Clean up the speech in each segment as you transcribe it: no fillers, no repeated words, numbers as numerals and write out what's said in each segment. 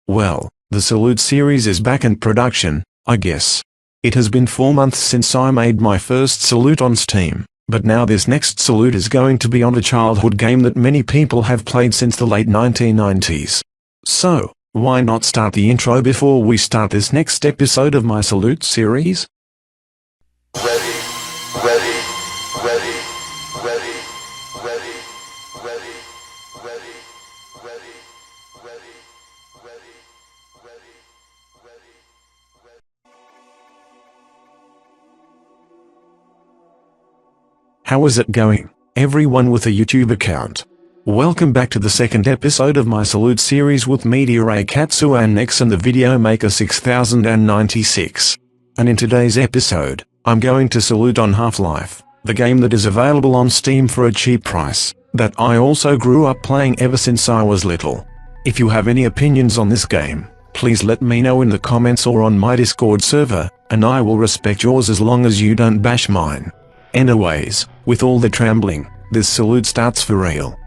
Well, the Salute series is back in production, I guess. It has been 4 months since I made my first Salute on Steam, but now this next Salute is going to be on a childhood game that many people have played since the late 1990s. So, why not start the intro before we start this next episode of my Salute series? Ready, ready, ready, ready, ready, ready, ready, ready, ready, ready, ready, ready, ready. How is it going, everyone with a YouTube account? Welcome back to the second episode of my Salute series with Meteor Katsuan X and the Video Maker 6096. And in today's episode, I'm going to salute on Half-Life, the game that is available on Steam for a cheap price, that I also grew up playing ever since I was little. If you have any opinions on this game, please let me know in the comments or on my Discord server, and I will respect yours as long as you don't bash mine. Anyways, with all the trembling, this salute starts for real.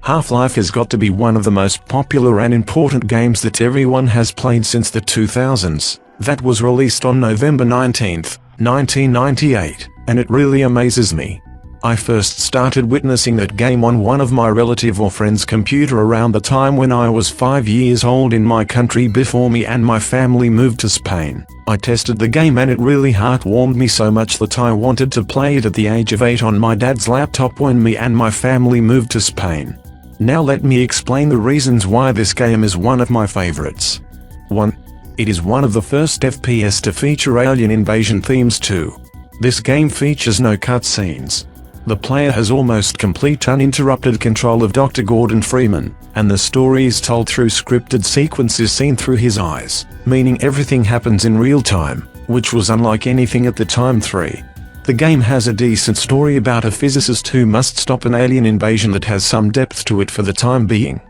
Half-Life has got to be one of the most popular and important games that everyone has played since the 2000s. That was released on November 19th, 1998, and it really amazes me. I first started witnessing that game on one of my relative or friend's computer around the time when I was 5 years old in my country before me and my family moved to Spain. I tested the game and it really heartwarmed me so much that I wanted to play it at the age of 8 on my dad's laptop when me and my family moved to Spain. Now let me explain the reasons why this game is one of my favorites. 1. It is one of the first FPS to feature alien invasion themes too. This game features no cutscenes. The player has almost complete uninterrupted control of Dr. Gordon Freeman, and the story is told through scripted sequences seen through his eyes, meaning everything happens in real time, which was unlike anything at the time. 3. The game has a decent story about a physicist who must stop an alien invasion that has some depth to it for the time being.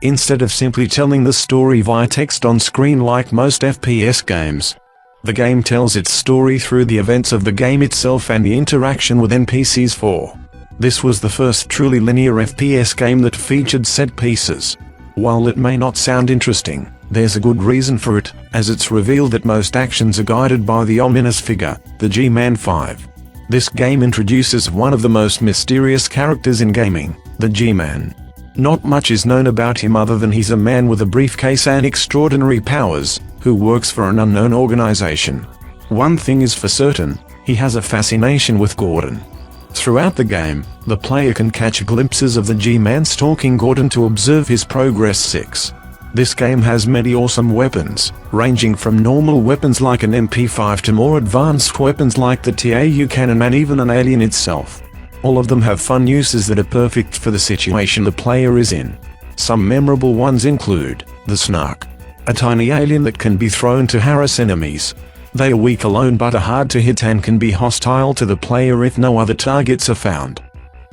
Instead of simply telling the story via text on screen like most FPS games, the game tells its story through the events of the game itself and the interaction with NPCs. 4. This was the first truly linear FPS game that featured set pieces. While it may not sound interesting, there's a good reason for it, as it's revealed that most actions are guided by the ominous figure, the G-Man 5. This game introduces one of the most mysterious characters in gaming, the G-Man. Not much is known about him other than he's a man with a briefcase and extraordinary powers, who works for an unknown organization. One thing is for certain, he has a fascination with Gordon. Throughout the game, the player can catch glimpses of the G-Man stalking Gordon to observe his progress. 6. This game has many awesome weapons, ranging from normal weapons like an MP5 to more advanced weapons like the TAU cannon and even an alien itself. All of them have fun uses that are perfect for the situation the player is in. Some memorable ones include the Snark, a tiny alien that can be thrown to harass enemies. They are weak alone but are hard to hit and can be hostile to the player if no other targets are found.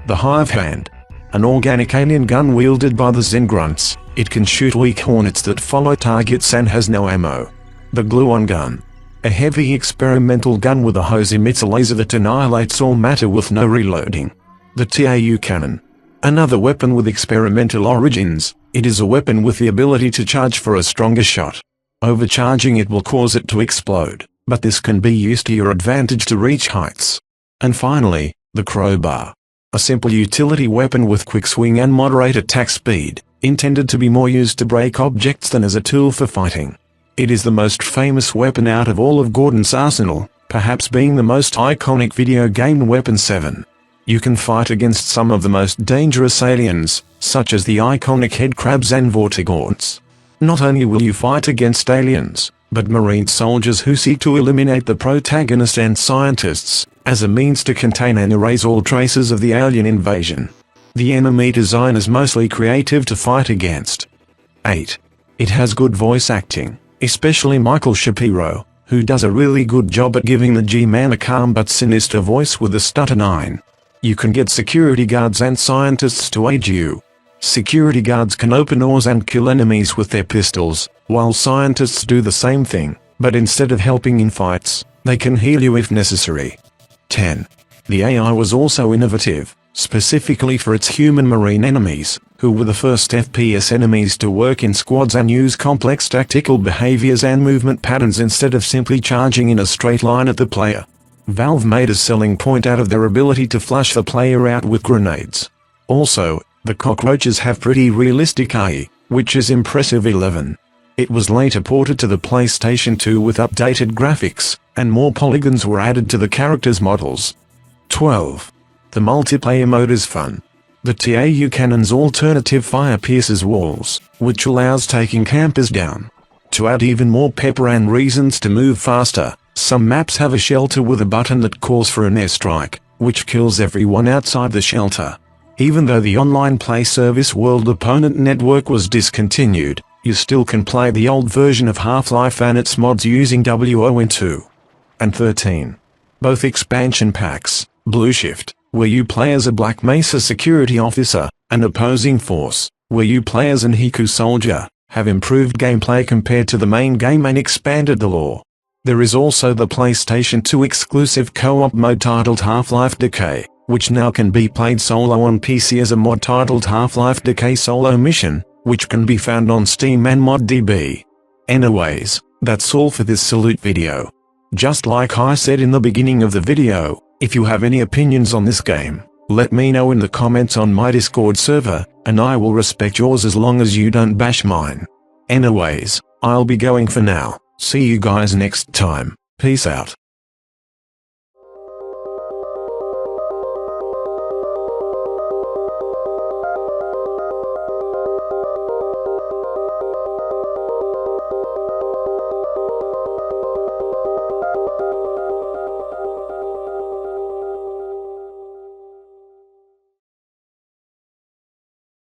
The Hive Hand, an organic alien gun wielded by the Zengrunts. It can shoot weak hornets that follow targets and has no ammo. The Gluon Gun, a heavy experimental gun with a hose emits a laser that annihilates all matter with no reloading. The TAU Cannon, another weapon with experimental origins. It is a weapon with the ability to charge for a stronger shot. Overcharging it will cause it to explode, but this can be used to your advantage to reach heights. And finally, the Crowbar, a simple utility weapon with quick swing and moderate attack speed, intended to be more used to break objects than as a tool for fighting. It is the most famous weapon out of all of Gordon's arsenal, perhaps being the most iconic video game weapon. 7. You can fight against some of the most dangerous aliens, such as the iconic headcrabs and vortigaunts. Not only will you fight against aliens, but marine soldiers who seek to eliminate the protagonist and scientists, as a means to contain and erase all traces of the alien invasion. The enemy design is mostly creative to fight against. 8. It has good voice acting, especially Michael Shapiro, who does a really good job at giving the G-Man a calm but sinister voice with a stutter. 9. You can get security guards and scientists to aid you. Security guards can open doors and kill enemies with their pistols, while scientists do the same thing, but instead of helping in fights, they can heal you if necessary. 10. The AI was also innovative, specifically for its human marine enemies, who were the first FPS enemies to work in squads and use complex tactical behaviors and movement patterns instead of simply charging in a straight line at the player. Valve made a selling point out of their ability to flush the player out with grenades. Also, the cockroaches have pretty realistic AI, which is impressive. 11. It was later ported to the PlayStation 2 with updated graphics, and more polygons were added to the characters' models. 12. The multiplayer mode is fun. The TAU cannon's alternative fire pierces walls, which allows taking campers down. To add even more pepper and reasons to move faster, some maps have a shelter with a button that calls for an airstrike, which kills everyone outside the shelter. Even though the online play service World Opponent Network was discontinued, you still can play the old version of Half-Life and its mods using WoN2. And 13. Both expansion packs, Blue Shift, where you play as a Black Mesa security officer, and Opposing Force, where you play as an Hiku soldier, have improved gameplay compared to the main game and expanded the lore. There is also the PlayStation 2 exclusive co-op mode titled Half-Life Decay, which now can be played solo on PC as a mod titled Half-Life Decay Solo Mission, which can be found on Steam and ModDB. Anyways, that's all for this Salute video. Just like I said in the beginning of the video, if you have any opinions on this game, let me know in the comments on my Discord server, and I will respect yours as long as you don't bash mine. Anyways, I'll be going for now. See you guys next time. Peace out.